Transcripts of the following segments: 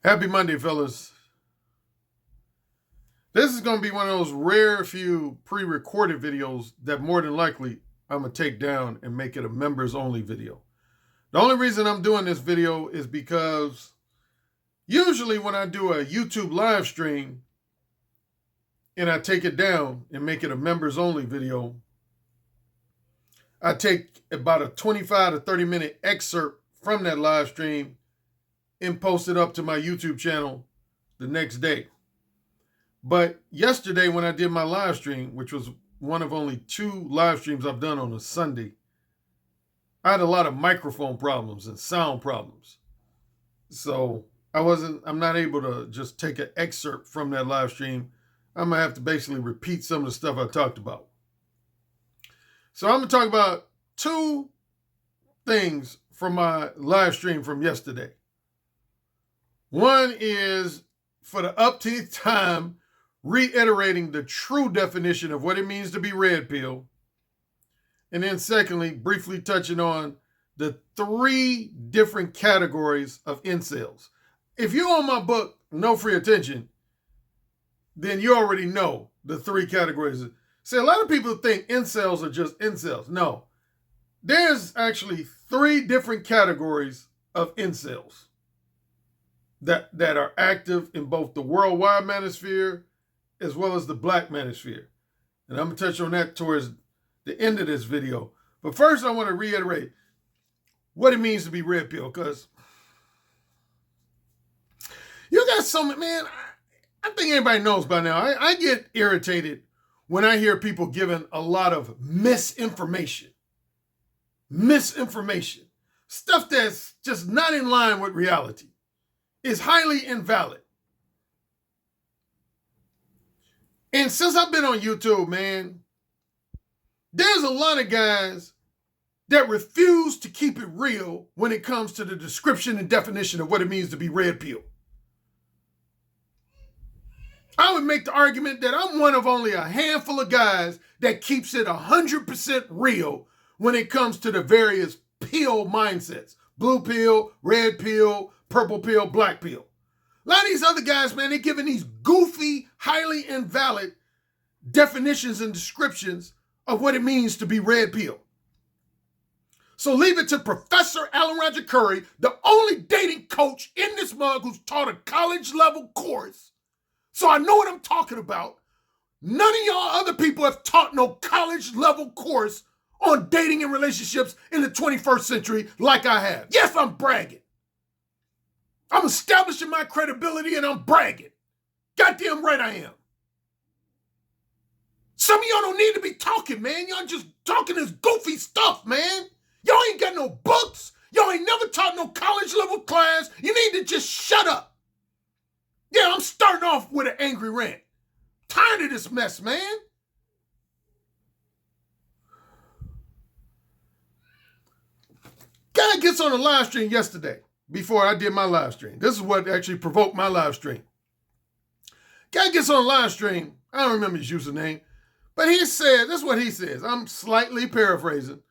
Happy Monday, fellas. This is going to be one of those rare few pre-recorded videos that more than likely I'm going to take down and make it a members only video. The only reason I'm doing this video is because usually when I do a YouTube live stream and I take it down and make it a members only video, I take about a 25 to 30 minute excerpt from that live stream and post it up to my YouTube channel the next day. But yesterday when I did my live stream, which was one of only 2 live streams I've done on a Sunday, I had a lot of microphone problems and sound problems. So I'm not able to just take an excerpt from that live stream. I'm going to have to basically repeat some of the stuff I talked about. So I'm going to talk about 2 things from my live stream from yesterday. One is, for the upteenth time, reiterating the true definition of what it means to be red pill. And then secondly, briefly touching on the 3 different categories of incels. If you're on my book, No Free Attention, then you already know the 3 categories. See, a lot of people think incels are just incels. No, there's actually 3 different categories of incels that are active in both the worldwide manosphere as well as the black manosphere. And I'm going to touch on that towards the end of this video. But first, I want to reiterate what it means to be red pill, because you got some, man, I think everybody knows by now. I get irritated when I hear people giving a lot of misinformation. Misinformation. Stuff that's just not in line with reality. Is highly invalid. And since I've been on YouTube, man, there's a lot of guys that refuse to keep it real when it comes to the description and definition of what it means to be red pill. I would make the argument that I'm one of only a handful of guys that keeps it 100% real when it comes to the various pill mindsets. Blue pill, red pill, purple pill, black pill. A lot of these other guys, man, they're giving these goofy, highly invalid definitions and descriptions of what it means to be red pill. So leave it to Professor Alan Roger Currie, the only dating coach in this mug who's taught a college level course. So I know what I'm talking about. None of y'all other people have taught no college level course on dating and relationships in the 21st century like I have. Yes, I'm bragging. I'm establishing my credibility and I'm bragging. Goddamn right I am. Some of y'all don't need to be talking, man. Y'all just talking this goofy stuff, man. Y'all ain't got no books. Y'all ain't never taught no college level class. You need to just shut up. Yeah, I'm starting off with an angry rant. Tired of this mess, man. Guy gets on a live stream yesterday. Before I did my live stream. This is what actually provoked my live stream. Guy gets on a live stream. I don't remember his username. But he said, this is what he says. I'm slightly paraphrasing.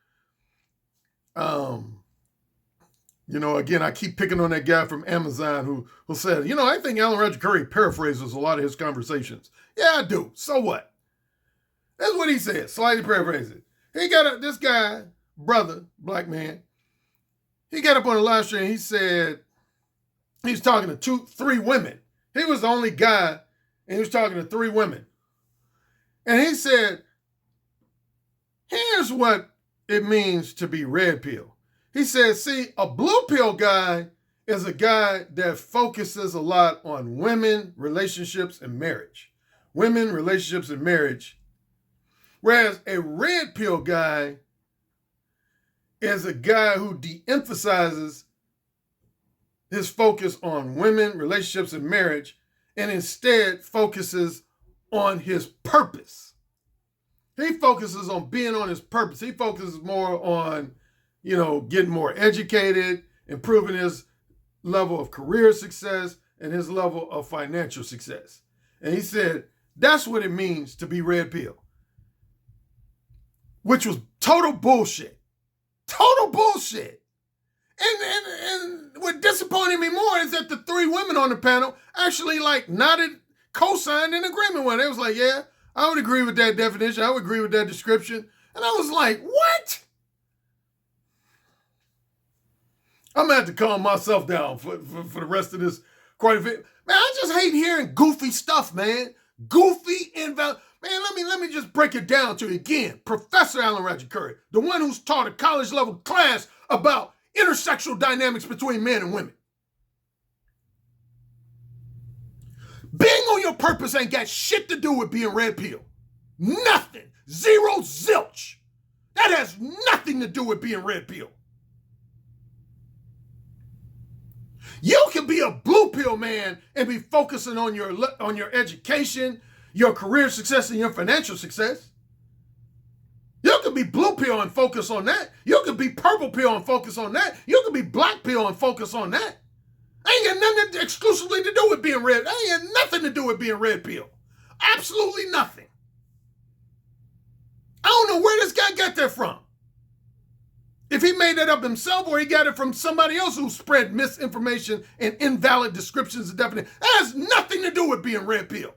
Again, I keep picking on that guy from Amazon who said, I think Alan Roger Currie paraphrases a lot of his conversations. Yeah, I do. So what? That's what he said. Slightly paraphrasing. He got this guy, brother, black man. He got up on the live stream. He said he was talking to 3 women. He was the only guy, and he was talking to 3 women. And he said, here's what it means to be red pill. He said, see, a blue pill guy is a guy that focuses a lot on women, relationships, and marriage. Women, relationships, and marriage. Whereas a red pill guy is a guy who de-emphasizes his focus on women, relationships, and marriage, and instead focuses on his purpose. He focuses on being on his purpose. He focuses more on, getting more educated, improving his level of career success and his level of financial success. And he said, that's what it means to be red pill, which was total bullshit. Total bullshit. And what disappointed me more is that the three women on the panel actually nodded, co-signed in agreement with it. It was like, yeah, I would agree with that definition. I would agree with that description. And I was like, what? I'm going to have to calm myself down for the rest of this quarter. Man, I just hate hearing goofy stuff, man. Goofy, invalid. Man, let me just break it down to you again. Professor Alan Roger Currie, the one who's taught a college-level class about intersexual dynamics between men and women. Being on your purpose ain't got shit to do with being red pill. Nothing. Zero zilch. That has nothing to do with being red pill. You can be a blue pill man and be focusing on your education, your career success, and your financial success. You can be blue pill and focus on that. You can be purple pill and focus on that. You can be black pill and focus on that. Ain't got nothing exclusively to do with being red. Ain't got nothing to do with being red pill. Absolutely nothing. I don't know where this guy got that from. If he made that up himself or he got it from somebody else who spread misinformation and invalid descriptions of definition. That has nothing to do with being red pill.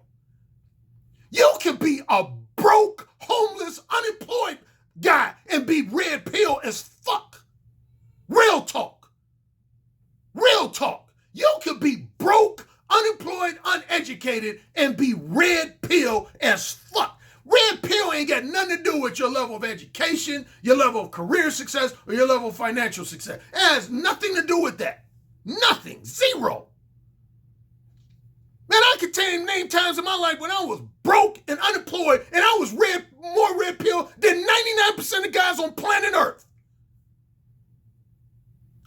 You can be a broke, homeless, unemployed guy and be red pill as fuck. Real talk. Real talk. You can be broke, unemployed, uneducated, and be red pill as fuck. Red pill ain't got nothing to do with your level of education, your level of career success, or your level of financial success. It has nothing to do with that. Nothing. Zero. Man, I could name times in my life when I was broke and unemployed and I was more red pill than 99% of guys on planet Earth.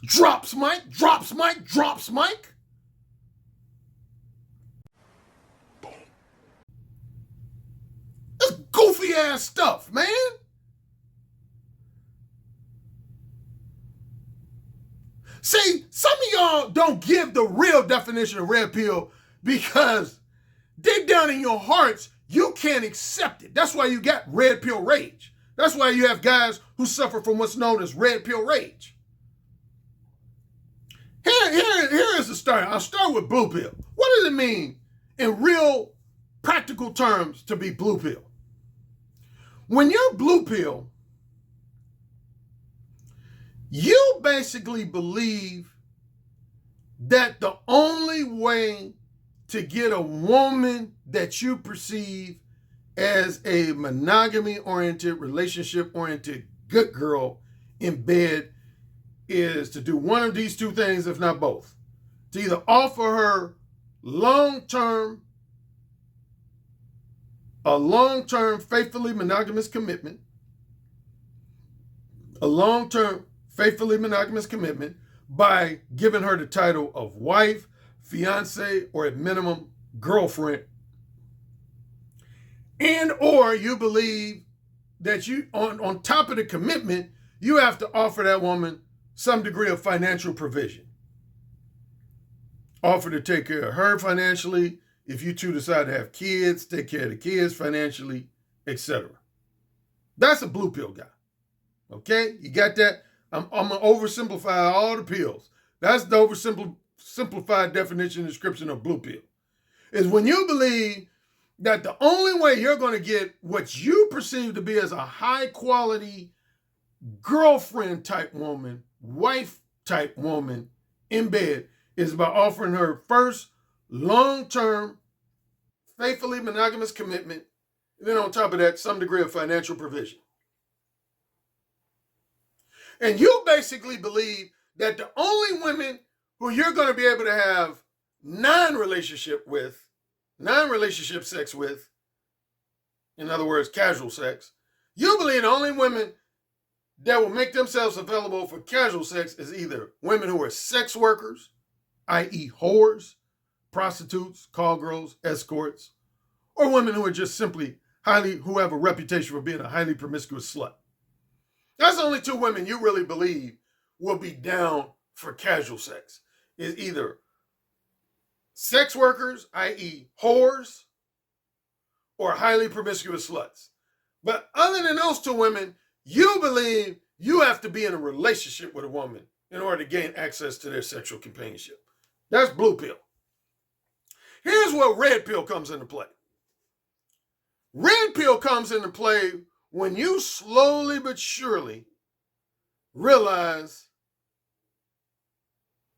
Drops mic, drops mic, drops mic. That's goofy ass stuff, man. See, some of y'all don't give the real definition of red pill because deep down in your hearts, you can't accept it. That's why you got red pill rage. That's why you have guys who suffer from what's known as red pill rage. Here is the start. I'll start with blue pill. What does it mean in real practical terms to be blue pill? When you're blue pill, you basically believe that the only way to get a woman that you perceive as a monogamy-oriented, relationship-oriented good girl in bed is to do one of these two things, if not both. To either offer her a long-term faithfully monogamous commitment, by giving her the title of wife, fiance, or at minimum girlfriend. And or you believe that you, on top of the commitment, you have to offer that woman some degree of financial provision. Offer to take care of her financially. If you two decide to have kids, take care of the kids financially, etc. That's a blue pill guy. Okay? You got that? I'm going to oversimplify all the pills. That's the oversimplified definition and description of blue pill. Is when you believe that the only way you're going to get what you perceive to be as a high quality girlfriend type woman, wife type woman in bed is by offering her first long-term, faithfully monogamous commitment, and then on top of that, some degree of financial provision. And you basically believe that the only women who you're going to be able to have non-relationship sex with, in other words, casual sex, you believe the only women that will make themselves available for casual sex is either women who are sex workers, i.e. whores, prostitutes, call girls, escorts, or women who are just simply who have a reputation for being a highly promiscuous slut. That's the only two women you really believe will be down for casual sex. Is either sex workers, i.e. whores, or highly promiscuous sluts. But other than those two women, you believe you have to be in a relationship with a woman in order to gain access to their sexual companionship. That's blue pill. Here's where red pill comes into play. Red pill comes into play when you slowly but surely realize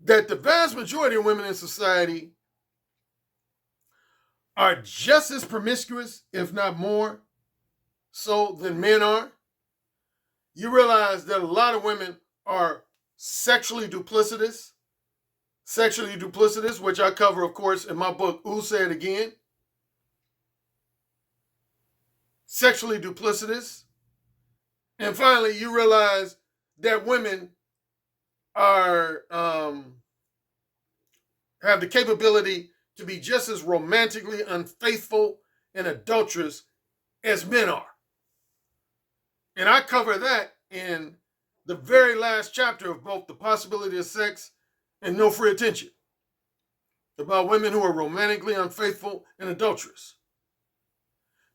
that the vast majority of women in society are just as promiscuous, if not more so, than men are. You realize that a lot of women are sexually duplicitous, which I cover, of course, in my book, Ooh, Say It Again. Sexually duplicitous. And finally, you realize that women are have the capability to be just as romantically unfaithful and adulterous as men are. And I cover that in the very last chapter of both The Possibility of Sex and No Free Attention, about women who are romantically unfaithful and adulterous.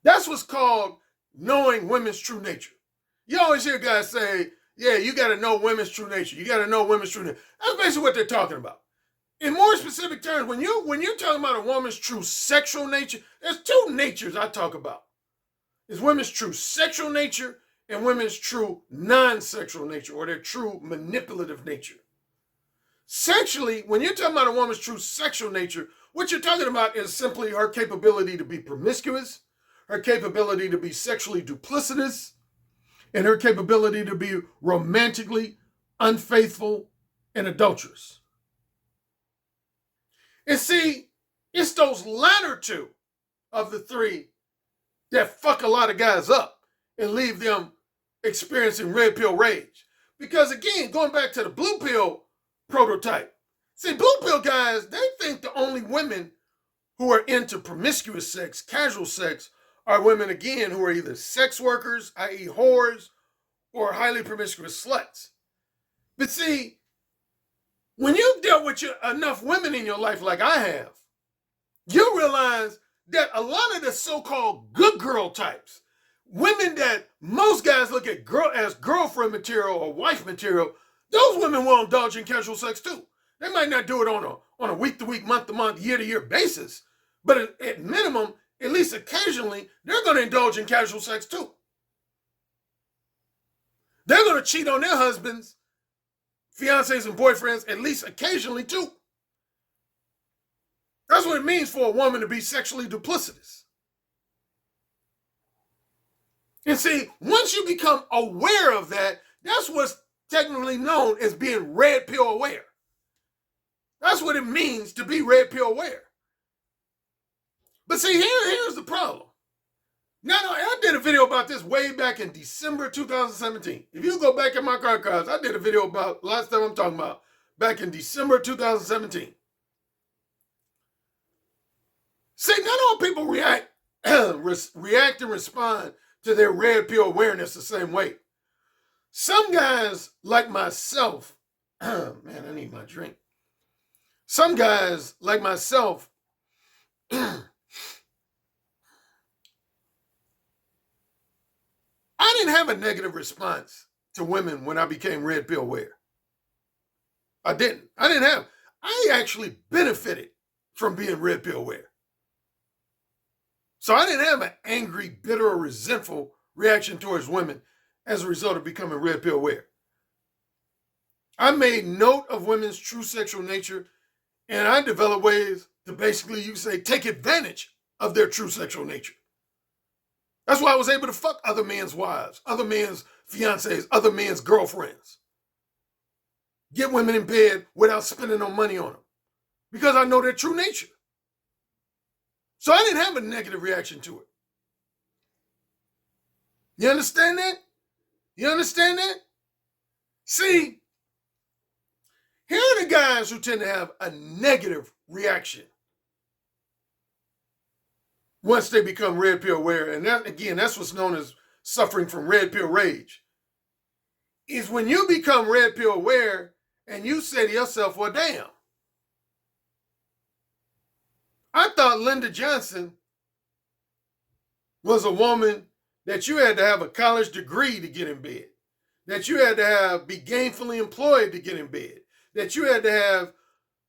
That's what's called knowing women's true nature. You always hear guys say, yeah, you got to know women's true nature. You got to know women's true nature. That's basically what they're talking about. In more specific terms, when you're talking about a woman's true sexual nature, there's two natures I talk about. It's women's true sexual nature and women's true non-sexual nature, or their true manipulative nature. Sexually, when you're talking about a woman's true sexual nature, what you're talking about is simply her capability to be promiscuous, her capability to be sexually duplicitous, and her capability to be romantically unfaithful and adulterous. And see, it's those latter two of the three that fuck a lot of guys up and leave them experiencing red pill rage. Because again, going back to the blue pill prototype, see, blue pill guys, they think the only women who are into promiscuous sex, casual sex, are women, again, who are either sex workers, i.e. whores, or highly promiscuous sluts. But see, when you've dealt with enough women in your life like I have, you realize that a lot of the so-called good girl types, women that most guys look at as girlfriend material or wife material, those women will indulge in casual sex too. They might not do it on a week-to-week, month-to-month, year-to-year basis, but at minimum, at least occasionally, they're going to indulge in casual sex too. They're going to cheat on their husbands, fiancés, and boyfriends at least occasionally too. That's what it means for a woman to be sexually duplicitous. And see, once you become aware of that, that's what's technically known as being red pill aware. That's what it means to be red pill aware. But see, here's the problem. Now, I did a video about this way back in December 2017. If you go back in my archives, I did a video about, last time I'm talking about, back in December 2017. See, not all people react and respond to their red pill awareness the same way. Some guys, like myself, man, I need my drink. Some guys, like myself, I didn't have a negative response to women when I became red pill aware. I didn't. I actually benefited from being red pill aware. So I didn't have an angry, bitter, or resentful reaction towards women as a result of becoming red pill aware. I made note of women's true sexual nature, and I developed ways to basically, you say, take advantage of their true sexual nature. That's why I was able to fuck other men's wives, other men's fiancés, other men's girlfriends. Get women in bed without spending no money on them. Because I know their true nature. So I didn't have a negative reaction to it. You understand that? You understand that? See, here are the guys who tend to have a negative reaction once they become red pill aware. And that, again, that's what's known as suffering from red pill rage. Is when you become red pill aware and you say to yourself, well, damn, I thought Linda Johnson was a woman that you had to have a college degree to get in bed. that you had to be gainfully employed to get in bed, that you had to have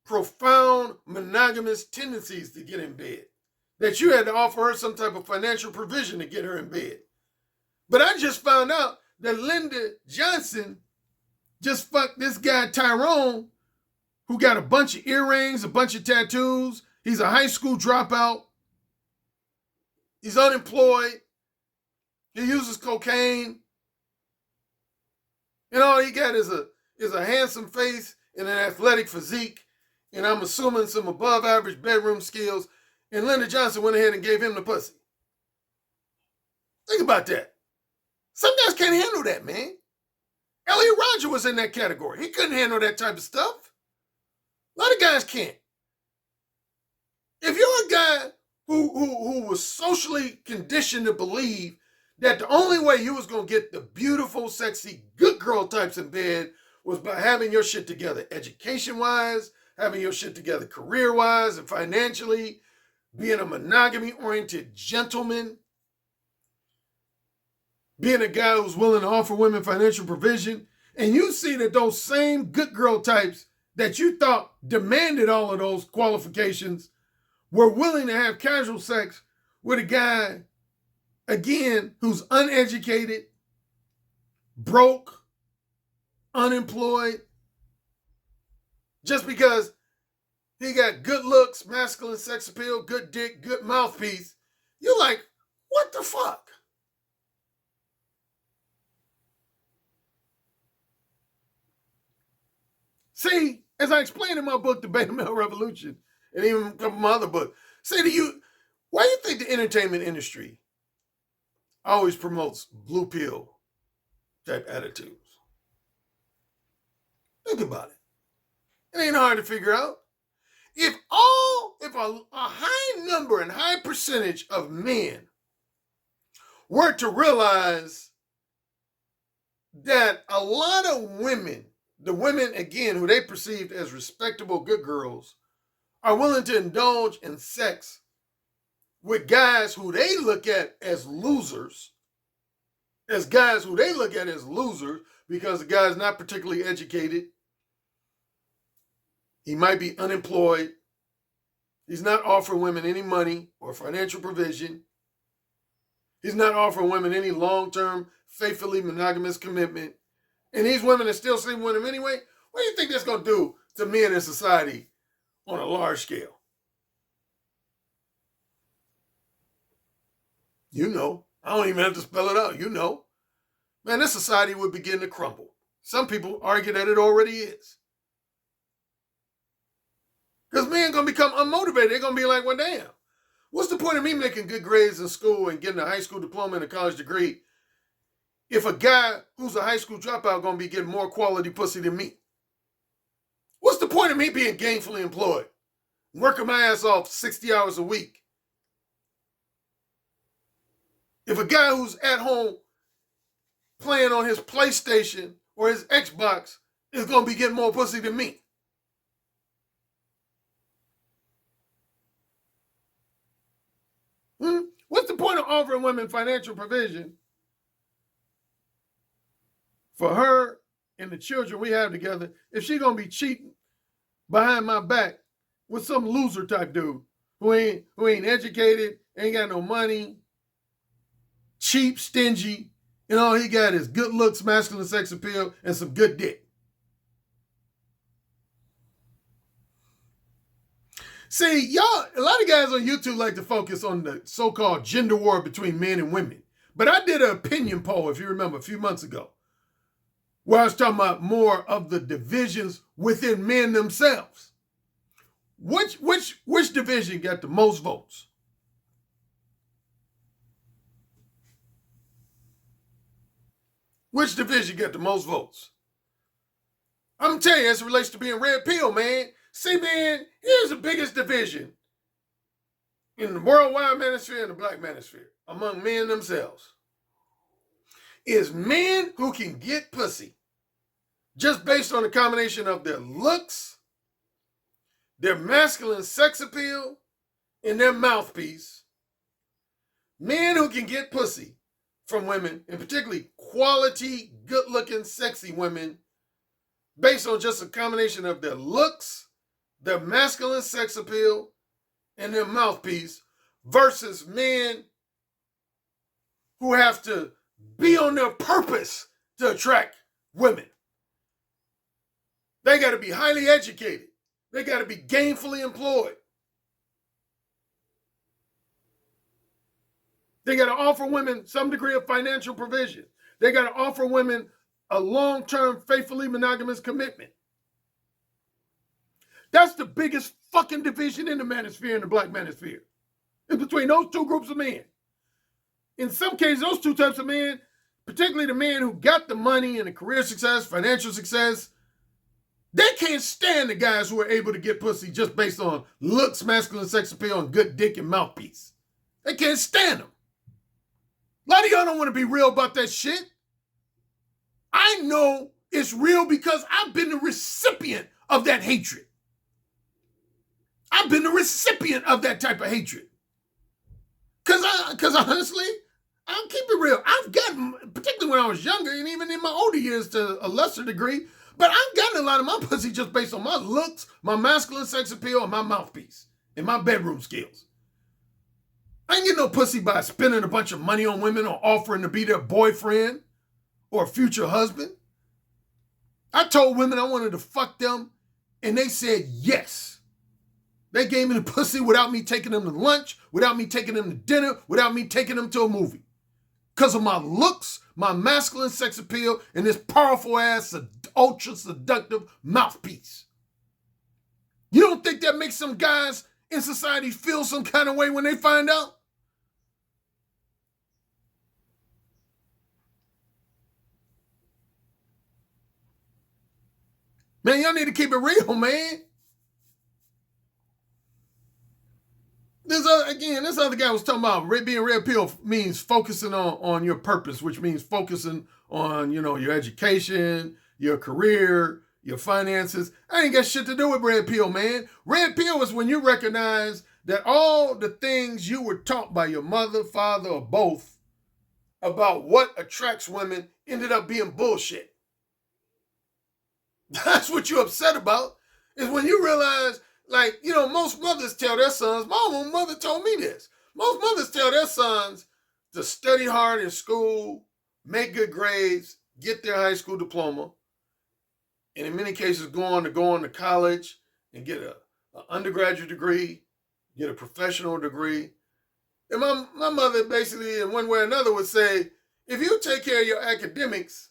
profound monogamous tendencies to get in bed, that you had to offer her some type of financial provision to get her in bed. But I just found out that Linda Johnson just fucked this guy Tyrone, who got a bunch of earrings, a bunch of tattoos. He's a high school dropout. He's unemployed. He uses cocaine. And all he got is a handsome face and an athletic physique. And I'm assuming some above average bedroom skills. And Linda Johnson went ahead and gave him the pussy. Think about that. Some guys can't handle that, man. Elliot Rodger was in that category. He couldn't handle that type of stuff. A lot of guys can't. If you're a guy who was socially conditioned to believe that the only way you was going to get the beautiful, sexy, good girl types in bed was by having your shit together education-wise, having your shit together career-wise and financially, being a monogamy-oriented gentleman, being a guy who's willing to offer women financial provision, and you see that those same good girl types that you thought demanded all of those qualifications were willing to have casual sex with a guy, again, who's uneducated, broke, unemployed, just because he got good looks, masculine sex appeal, good dick, good mouthpiece. You're like, what the fuck? See, as I explained in my book, The Beta Male Revolution, and even a couple of my other books, say to you, why do you think the entertainment industry always promotes blue pill type attitudes? Think about it. It ain't hard to figure out. If a high number and high percentage of men were to realize that a lot of women, the women, again, who they perceived as respectable good girls, are willing to indulge in sex with guys who they look at as losers, because the guy's not particularly educated. He might be unemployed. He's not offering women any money or financial provision. He's not offering women any long-term, faithfully monogamous commitment. And these women are still sleeping with him anyway. What do you think that's going to do to men in society on a large scale? You know. I don't even have to spell it out. You know. Man, this society would begin to crumble. Some people argue that it already is. Because men are going to become unmotivated. They're going to be like, well, damn. What's the point of me making good grades in school and getting a high school diploma and a college degree if a guy who's a high school dropout going to be getting more quality pussy than me? What's the point of me being gainfully employed, working my ass off 60 hours a week, if a guy who's at home playing on his PlayStation or his Xbox is going to be getting more pussy than me? What's the point of offering women financial provision for her and the children we have together if she's going to be cheating behind my back with some loser type dude who ain't educated, ain't got no money, cheap, stingy, and all he got is good looks, masculine sex appeal, and some good dick? See, y'all, a lot of guys on YouTube like to focus on the so-called gender war between men and women. But I did an opinion poll, if you remember, a few months ago, where I was talking about more of the divisions within men themselves. Which division got the most votes? Which division got the most votes? I'm telling you, as it relates to being red pill, man. See, man, here's the biggest division in the worldwide manosphere and the black manosphere among men themselves. Is men who can get pussy just based on the combination of their looks, their masculine sex appeal, and their mouthpiece. Men who can get pussy from women, and particularly quality, good-looking, sexy women based on just a combination of their looks, their masculine sex appeal, and their mouthpiece versus men who have to be on their purpose to attract women. They got to be highly educated. They got to be gainfully employed. They got to offer women some degree of financial provision. They got to offer women a long-term, faithfully monogamous commitment. That's the biggest fucking division in the manosphere and the black manosphere. It's between those two groups of men. In some cases, those two types of men, particularly the men who got the money and the career success, financial success, they can't stand the guys who are able to get pussy just based on looks, masculine sex appeal, and good dick and mouthpiece. They can't stand them. A lot of y'all don't want to be real about that shit. I know it's real because I've been the recipient of that hatred. I've been the recipient of that type of hatred. Because honestly, I'll keep it real. I've gotten, particularly when I was younger and even in my older years to a lesser degree, but I've gotten a lot of my pussy just based on my looks, my masculine sex appeal, and my mouthpiece, and my bedroom skills. I ain't getting no pussy by spending a bunch of money on women or offering to be their boyfriend or future husband. I told women I wanted to fuck them, and they said yes. They gave me the pussy without me taking them to lunch, without me taking them to dinner, without me taking them to a movie. Because of my looks, my masculine sex appeal, and this powerful ass, ultra seductive mouthpiece. You don't think that makes some guys in society feel some kind of way when they find out? Man, y'all need to keep it real, man. This other guy was talking about being red pill means focusing on your purpose, which means focusing on, your education, your career, your finances. I ain't got shit to do with red pill, man. Red pill is when you recognize that all the things you were taught by your mother, father, or both about what attracts women ended up being bullshit. That's what you're upset about, is when you realize, most mothers tell their sons, my own mother told me this, most mothers tell their sons to study hard in school, make good grades, get their high school diploma, and in many cases go on to college and get an undergraduate degree, get a professional degree. And my mother basically, in one way or another, would say, if you take care of your academics,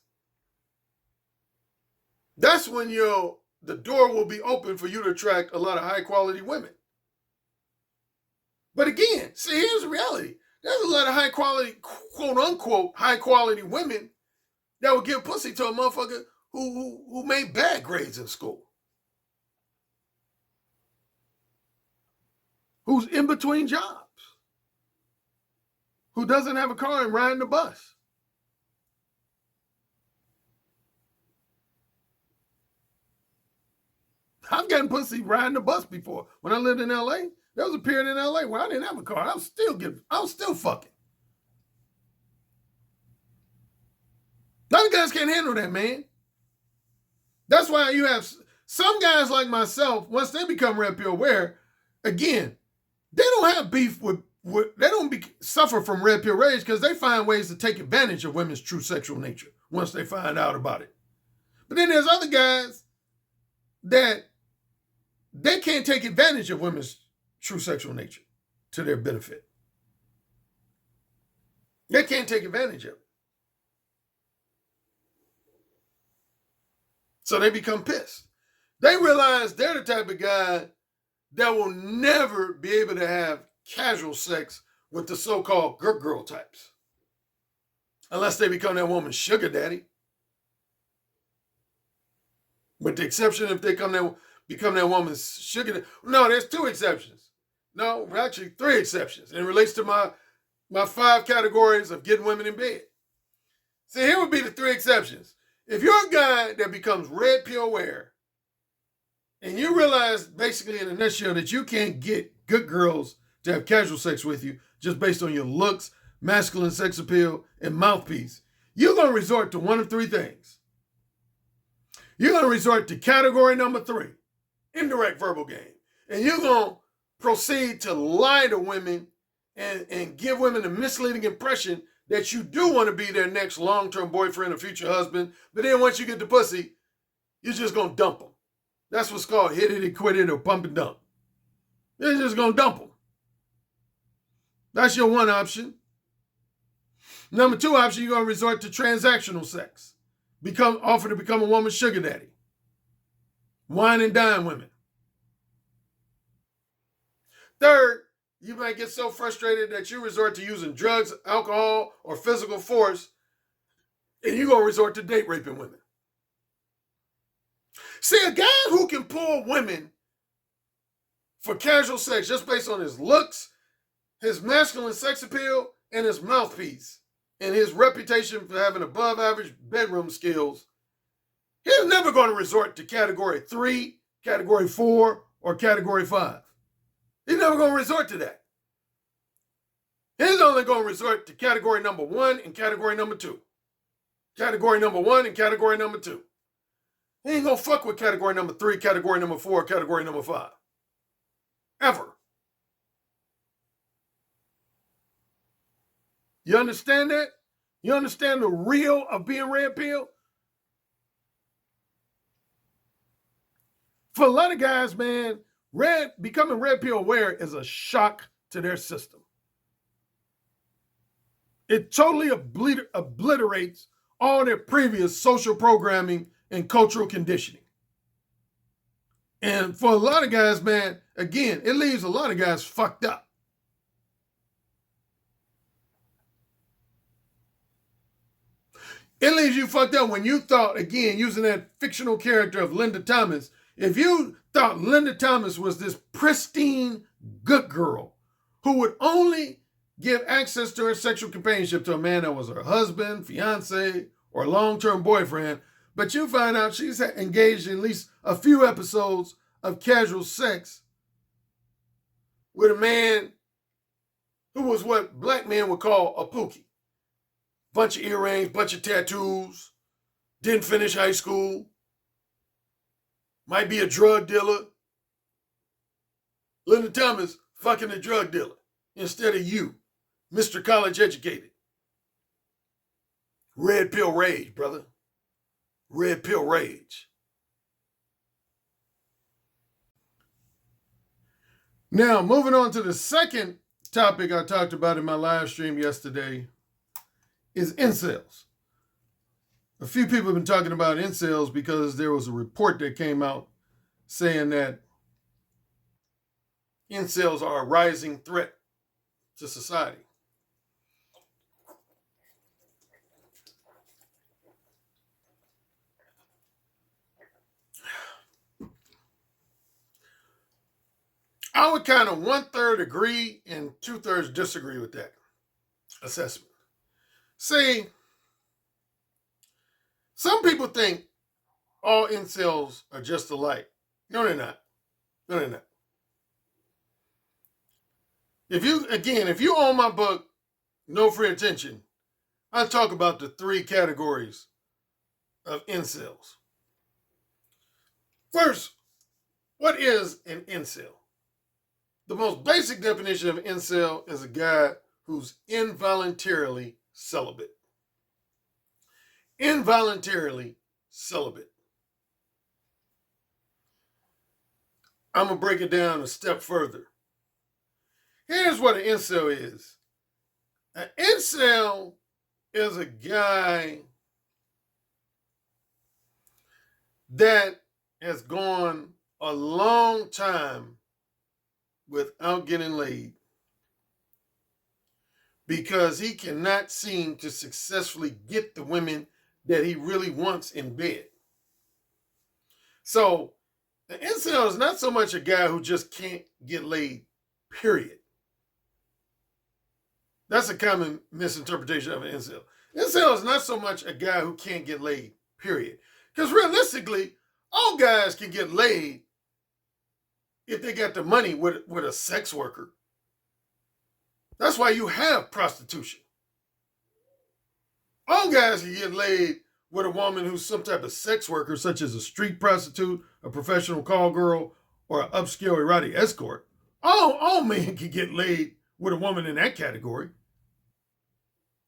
that's when the door will be open for you to attract a lot of high-quality women. But again, see, here's the reality. There's a lot of high-quality, quote-unquote, high-quality women that would give pussy to a motherfucker who made bad grades in school. Who's in between jobs. Who doesn't have a car and riding the bus. I've gotten pussy riding the bus before. When I lived in LA, there was a period in LA where I didn't have a car. I was still fucking. A lot of guys can't handle that, man. That's why you have some guys like myself, once they become red pill aware, again, they don't have beef they don't suffer from red pill rage because they find ways to take advantage of women's true sexual nature once they find out about it. But then there's other guys that they can't take advantage of women's true sexual nature to their benefit. They can't take advantage of it. So they become pissed. They realize they're the type of guy that will never be able to have casual sex with the so-called good girl types. Unless they become that woman's sugar daddy. With the exception if they become that woman's sugar daddy. No, there's two exceptions. No, actually 3 exceptions. And it relates to my 5 categories of getting women in bed. See, here would be the 3 exceptions. If you're a guy that becomes red pill aware, and you realize basically in a nutshell that you can't get good girls to have casual sex with you just based on your looks, masculine sex appeal, and mouthpiece, you're going to resort to one of three things. You're going to resort to category number 3, indirect verbal game. And you're going to proceed to lie to women and give women a misleading impression that you do want to be their next long-term boyfriend or future husband. But then once you get the pussy, you're just going to dump them. That's what's called hit it and quit it or pump and dump. You're just going to dump them. That's your one option. Number 2 option, you're going to resort to transactional sex. Offer to become a woman's sugar daddy. Wine and dine women. Third, you might get so frustrated that you resort to using drugs, alcohol, or physical force, and you're going to resort to date raping women. See, a guy who can pull women for casual sex just based on his looks, his masculine sex appeal, and his mouthpiece, and his reputation for having above average bedroom skills, he's never going to resort to category 3, category 4, or category 5. He's never going to resort to that. He's only going to resort to category number 1 and category number 2. Category number 1 and category number 2. He ain't going to fuck with category number 3, category number 4, category number 5. Ever. You understand that? You understand the real of being red pill? For a lot of guys, man, becoming red pill aware is a shock to their system. It totally obliterates all their previous social programming and cultural conditioning. And for a lot of guys, man, again, it leaves a lot of guys fucked up. It leaves you fucked up when you thought, again, using that fictional character of Linda Thomas, if you thought Linda Thomas was this pristine good girl who would only give access to her sexual companionship to a man that was her husband, fiance, or long-term boyfriend, but you find out she's engaged in at least a few episodes of casual sex with a man who was what black men would call a pookie. Bunch of earrings, bunch of tattoos, didn't finish high school, might be a drug dealer. Linda Thomas fucking a drug dealer instead of you, Mr. College Educated. Red pill rage, brother. Red pill rage. Now, moving on to the second topic I talked about in my live stream yesterday is incels. A few people have been talking about incels because there was a report that came out saying that incels are a rising threat to society. I would kind of 1/3 agree and 2/3 disagree with that assessment. See, some people think all incels are just alike. No, they're not. No, they're not. If you own my book, No Free Attention, I talk about the 3 categories of incels. First, what is an incel? The most basic definition of incel is a guy who's involuntarily celibate. Involuntarily celibate. I'm going to break it down a step further. Here's what an incel is. An incel is a guy that has gone a long time without getting laid because he cannot seem to successfully get the women that he really wants in bed. So, an incel is not so much a guy who just can't get laid, period. That's a common misinterpretation of an incel. Incel is not so much a guy who can't get laid, period. Because realistically, all guys can get laid if they got the money with a sex worker. That's why you have prostitution. All guys can get laid with a woman who's some type of sex worker, such as a street prostitute, a professional call girl, or an upscale erotic escort. All men can get laid with a woman in that category.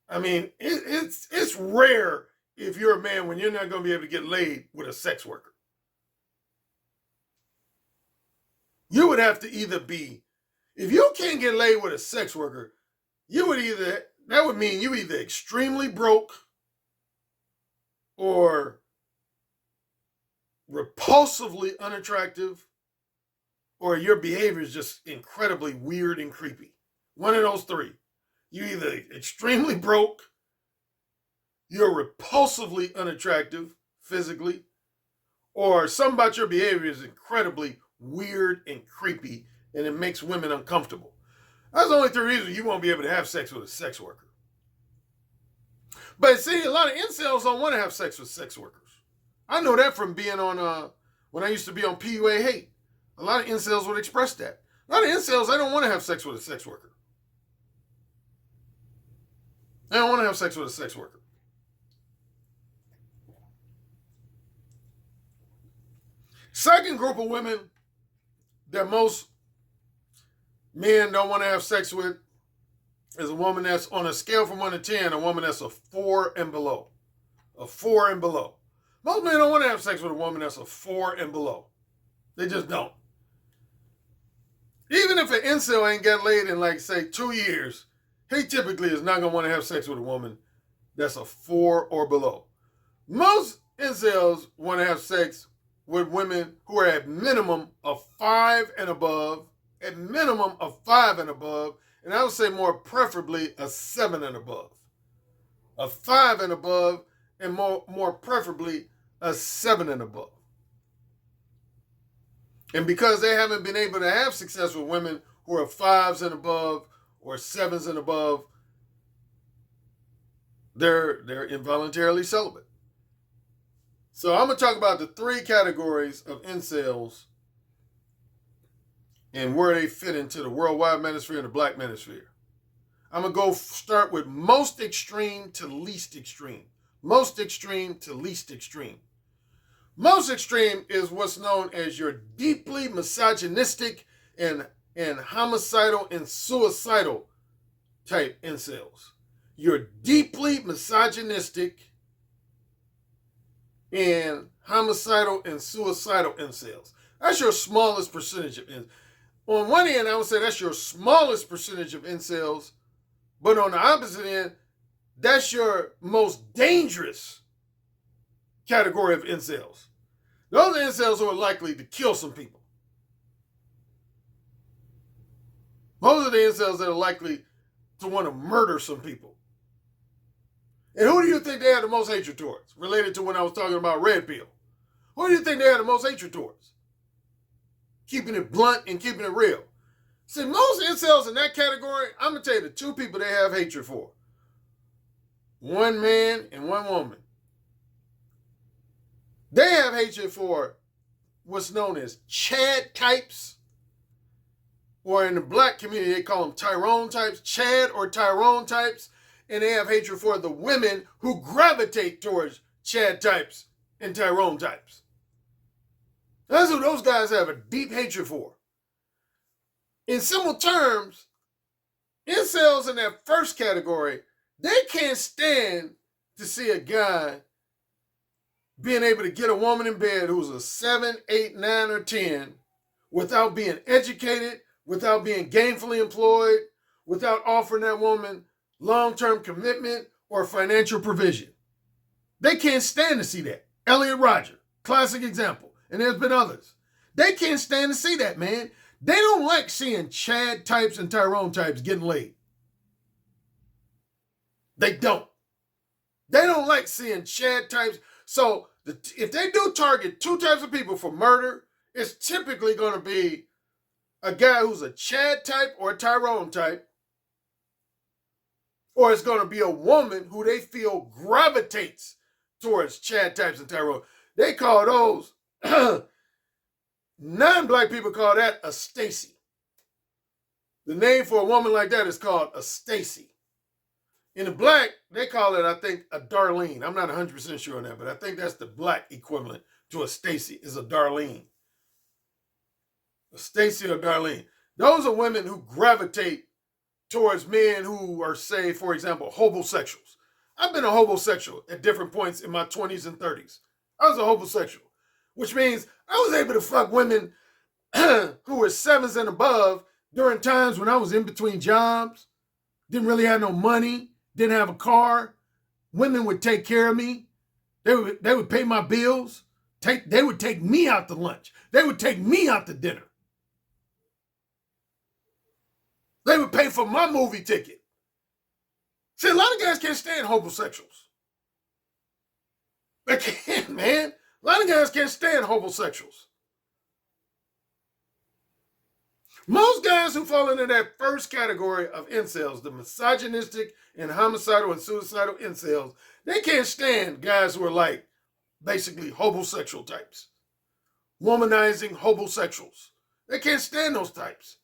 I mean, it's rare if you're a man when you're not going to be able to get laid with a sex worker. You would have to either be, if you can't get laid with a sex worker, that would mean you either extremely broke or repulsively unattractive, or your behavior is just incredibly weird and creepy. One of those three. You're either extremely broke, you're repulsively unattractive physically, or something about your behavior is incredibly weird and creepy and it makes women uncomfortable. That's the only three reasons you won't be able to have sex with a sex worker. But see, a lot of incels don't want to have sex with sex workers. I know that from being on, when I used to be on PUA Hate. A lot of incels would express that. A lot of incels, they don't want to have sex with a sex worker. They don't want to have sex with a sex worker. Second group of women that most men don't want to have sex with is a woman that's on a scale from 1 to 10, a woman that's a 4 and below. A 4 and below. Most men don't want to have sex with a woman that's a 4 and below. They just don't. Even if an incel ain't got laid in, like, say, 2 years, he typically is not going to want to have sex with a woman that's a 4 or below. Most incels want to have sex with women who are at minimum of 5 and above, at minimum of 5 and above, and I would say more preferably a 7 and above. A 5 and above, and more preferably a 7 and above. And because they haven't been able to have success with women who are 5s and above or 7s and above, they're involuntarily celibate. So I'm going to talk about the 3 categories of incels and where they fit into the worldwide manosphere and the black manosphere. I'm going to go start with most extreme to least extreme. Most extreme to least extreme. Most extreme is what's known as your deeply misogynistic and homicidal and suicidal type incels. Your deeply misogynistic and homicidal and suicidal incels. That's your smallest percentage of incels. On one end, I would say that's your smallest percentage of incels, but on the opposite end, that's your most dangerous category of incels. Those are incels who are likely to kill some people. Those are the incels that are likely to want to murder some people. And who do you think they have the most hatred towards? Related to when I was talking about red pill. Who do you think they have the most hatred towards? Keeping it blunt and keeping it real. See, most incels in that category, I'm going to tell you the 2 people they have hatred for. One man and one woman. They have hatred for what's known as Chad types, or in the black community, they call them Tyrone types, Chad or Tyrone types, and they have hatred for the women who gravitate towards Chad types and Tyrone types. That's who those guys have a deep hatred for. In simple terms, incels in that first category, they can't stand to see a guy being able to get a woman in bed who's a 7, 8, 9, or 10 without being educated, without being gainfully employed, without offering that woman long-term commitment or financial provision. They can't stand to see that. Elliot Rodger, classic example. And there's been others. They can't stand to see that, man. They don't like seeing Chad types and Tyrone types getting laid. They don't. They don't like seeing Chad types. So if they do target 2 types of people for murder, it's typically going to be a guy who's a Chad type or a Tyrone type, or it's going to be a woman who they feel gravitates towards Chad types and Tyrone. They call those, non-black people call that a Stacy. The name for a woman like that is called a Stacy. In the black, they call it, I think, a Darlene. I'm not 100% sure on that, but I think that's the black equivalent to a Stacy, is a Darlene. A Stacy or Darlene. Those are women who gravitate towards men who are, say, for example, hobosexuals. I've been a hobosexual at different points in my 20s and 30s. I was a hobosexual, which means I was able to fuck women who were sevens and above during times when I was in between jobs, didn't really have no money, didn't have a car. Women would take care of me. They would pay my bills. They would take me out to lunch. They would take me out to dinner. They would pay for my movie ticket. See, a lot of guys can't stand homosexuals. They can't, man. A lot of guys can't stand homosexuals. Most guys who fall into that first category of incels, the misogynistic and homicidal and suicidal incels, they can't stand guys who are like basically homosexual types. Womanizing homosexuals. They can't stand those types.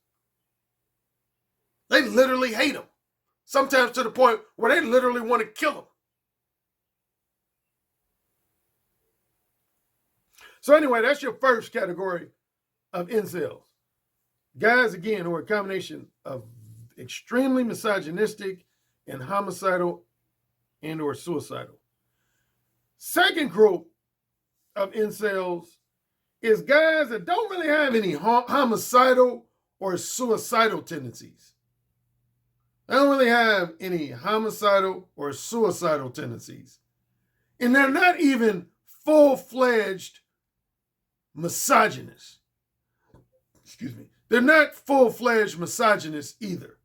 They literally hate them. Sometimes to the point where they literally want to kill them. So anyway, that's your first category of incels. Guys, again, who are a combination of extremely misogynistic and homicidal and or suicidal. Second group of incels is guys that don't really have any homicidal or suicidal tendencies. They don't really have any homicidal or suicidal tendencies. And they're not even full-fledged misogynists. Excuse me. They're not full-fledged misogynists either.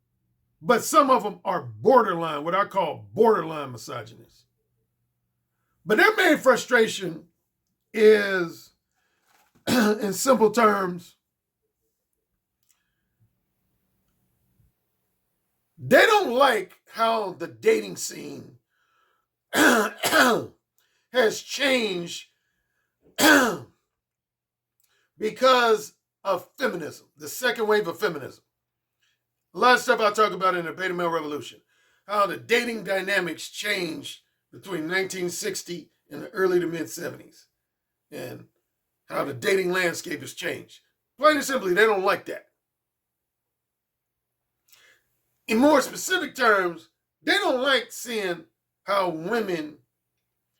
But some of them are borderline, what I call borderline misogynists. But their main frustration is, in simple terms, they don't like how the dating scene has changed because of feminism, the second wave of feminism. A lot of stuff I talk about in the Beta Male Revolution, how the dating dynamics changed between 1960 and the early to mid-70s, and how the dating landscape has changed. Plain and simply, they don't like that. In more specific terms, they don't like seeing how women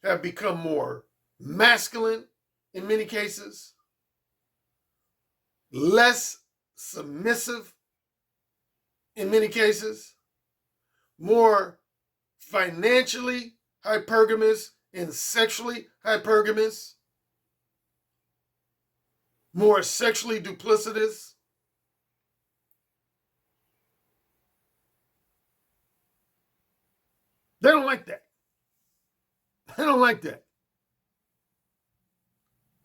have become more masculine in many cases, less submissive in many cases, more financially hypergamous and sexually hypergamous, more sexually duplicitous. They don't like that. They don't like that.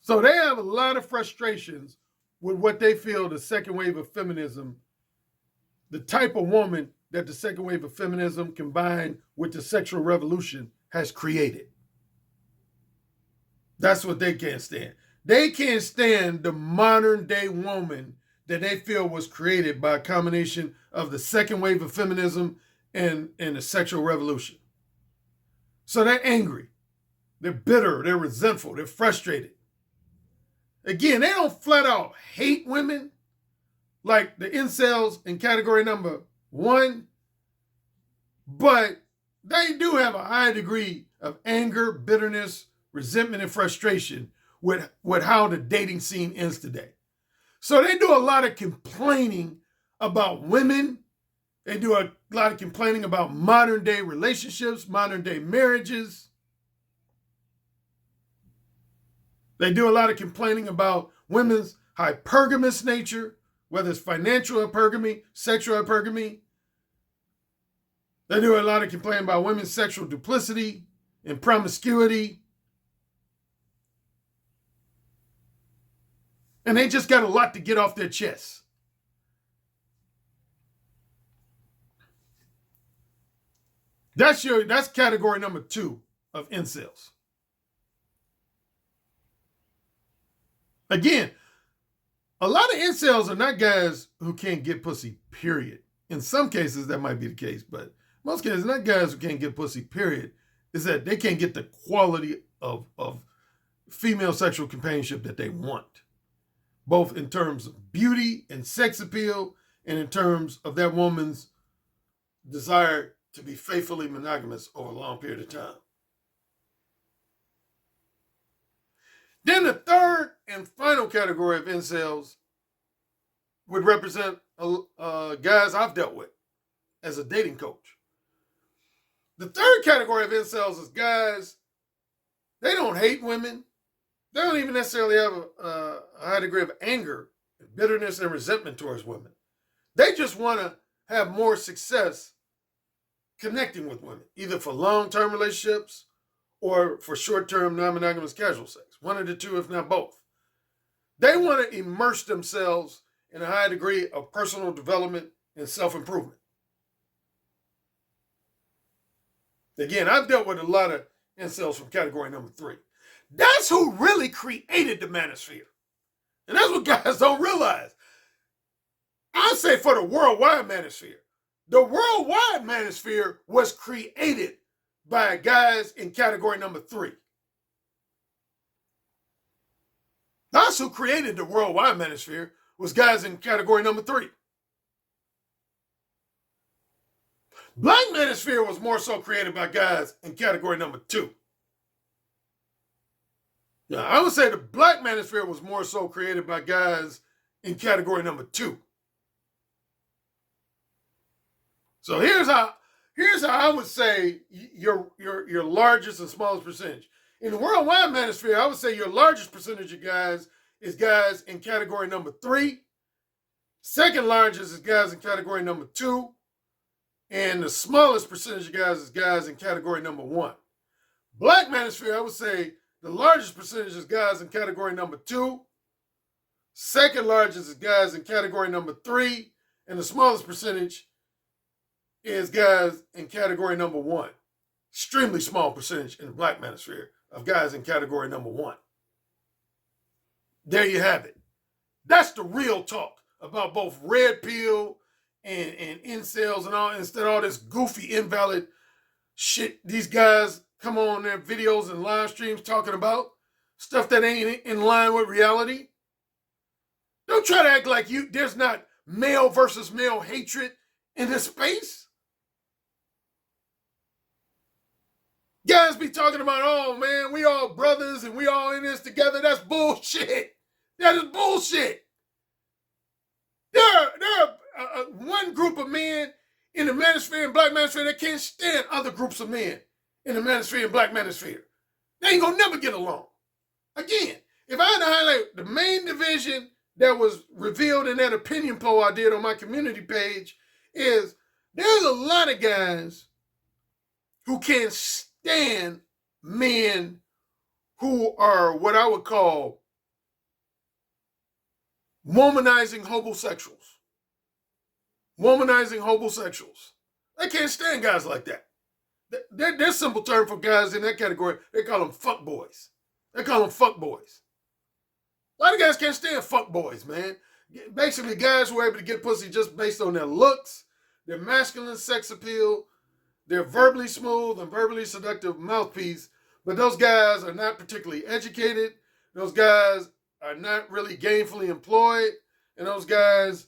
So they have a lot of frustrations with what they feel the second wave of feminism, the type of woman that the second wave of feminism combined with the sexual revolution has created. That's what they can't stand. They can't stand the modern day woman that they feel was created by a combination of the second wave of feminism and the sexual revolution. So they're angry, they're bitter, they're resentful, they're frustrated. Again, they don't flat out hate women like the incels in category number 1, but they do have a high degree of anger, bitterness, resentment, and frustration with how the dating scene is today. So they do a lot of complaining about women. They do a lot of complaining about modern day relationships, modern day marriages. They do a lot of complaining about women's hypergamous nature, whether it's financial hypergamy, sexual hypergamy. They do a lot of complaining about women's sexual duplicity and promiscuity. And they just got a lot to get off their chests. That's category number 2 of incels. Again, a lot of incels are not guys who can't get pussy, period. In some cases, that might be the case, but Most cases, not guys who can't get pussy, period. Is that they can't get the quality of female sexual companionship that they want, both in terms of beauty and sex appeal, and in terms of that woman's desire to be faithfully monogamous over a long period of time. Then the third and final category of incels would represent guys I've dealt with as a dating coach. The third category of incels is guys, they don't hate women. They don't even necessarily have a high degree of anger, bitterness, and resentment towards women. They just want to have more success connecting with women, either for long-term relationships or for short-term non-monogamous casual sex. One of the two, if not both. They want to immerse themselves in a high degree of personal development and self-improvement. Again, I've dealt with a lot of incels from category number 3. That's who really created the manosphere. And that's what guys don't realize. I say for the worldwide manosphere. The worldwide manosphere was created by guys in category number 3. That's who created the worldwide manosphere, was guys in category number 3. Black manosphere was more so created by guys in category number 2. Now, I would say the black manosphere was more so created by guys in category number 2. So here's how I would say your largest and smallest percentage. In the worldwide manosphere, I would say your largest percentage of guys is guys in category number 3. Second largest is guys in category number 2. And the smallest percentage of guys is guys in category number 1. Black manosphere, I would say the largest percentage is guys in category number 2. Second largest is guys in category number 3. And the smallest percentage is guys in category number 1. Extremely small percentage in the black manosphere of guys in category number 1. There you have it. That's the real talk about both red pill and incels and all, instead of all this goofy, invalid shit these guys come on their videos and live streams talking about, stuff that ain't in line with reality. Don't try to act like there's not male versus male hatred in this space. Guys be talking about, oh man, we all brothers and we all in this together. That's bullshit. That is bullshit. There are one group of men in the manosphere and black manosphere that can't stand other groups of men in the manosphere and black manosphere. They ain't gonna never get along. Again, if I had to highlight the main division that was revealed in that opinion poll I did on my community page, is there's a lot of guys who can't stand men who are what I would call womanizing homosexuals. Womanizing homosexuals. They can't stand guys like that. Their simple term for guys in that category, they call them fuck boys. They call them fuck boys. A lot of guys can't stand fuck boys, man. Basically, guys who are able to get pussy just based on their looks, their masculine sex appeal, their verbally smooth and verbally seductive mouthpiece, but those guys are not particularly educated. Those guys are not really gainfully employed, and those guys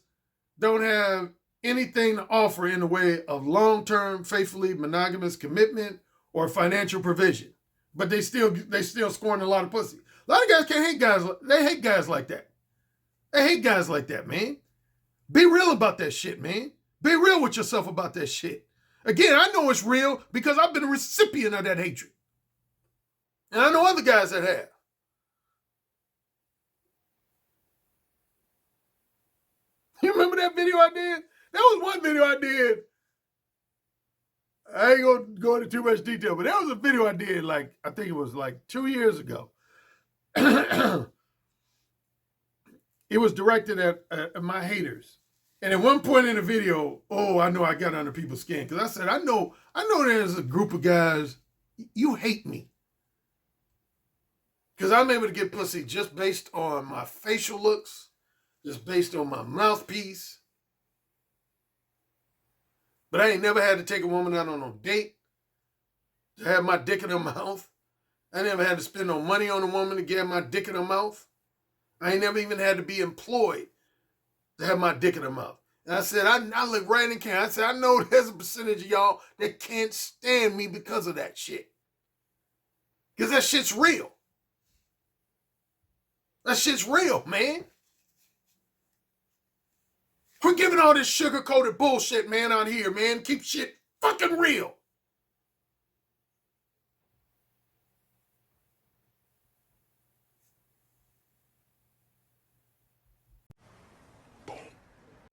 don't have anything to offer in the way of long-term, faithfully monogamous commitment or financial provision. But they still scoring a lot of pussy. A lot of guys can't hate guys. They hate guys like that. They hate guys like that, man. Be real about that shit, man. Be real with yourself about that shit. Again, I know it's real because I've been a recipient of that hatred. And I know other guys that have. You remember that video I did? That was one video I did. I ain't gonna go into too much detail, but that was a video I did I think it was 2 years ago. It was directed at my haters. And at one point in the video, I know I got under people's skin. Because I said, I know there's a group of guys, you hate me. Because I'm able to get pussy just based on my facial looks, just based on my mouthpiece. But I ain't never had to take a woman out on no date to have my dick in her mouth. I never had to spend no money on a woman to get my dick in her mouth. I ain't never even had to be employed to have my dick in her mouth. And I said, I look right in camera. I said, I know there's a percentage of y'all that can't stand me because of that shit. Because that shit's real. That shit's real, man. Quit giving all this sugar-coated bullshit, man, out here, man. Keep shit fucking real.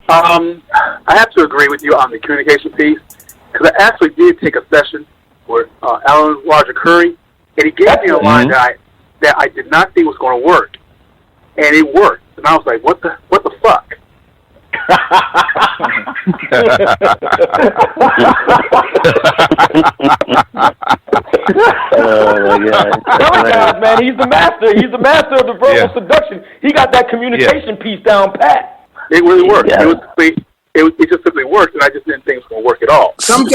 I have to agree with you on the communication piece, because I actually did take a session with Alan Roger Currie, and he gave me a line that I did not think was going to work, and it worked. And I was like, what the fuck? Oh my God! Man, he's the master. He's the master of the verbal seduction. He got that communication piece down pat. It really worked. Yeah. It just simply worked, and I just didn't think it was going to work at all. Some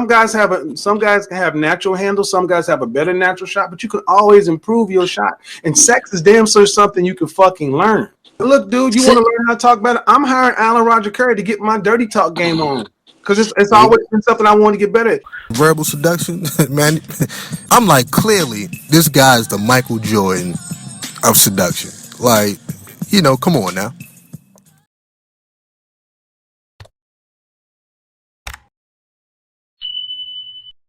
guys have natural handles. Some guys have a better natural shot, but you can always improve your shot. And sex is damn sure something you can fucking learn. Look, dude, you want to learn how to talk better? I'm hiring Alan Roger Currie to get my dirty talk game on, because it's always been something I want to get better at. Verbal seduction, man. I'm like, clearly, this guy's the Michael Jordan of seduction. Like, come on now.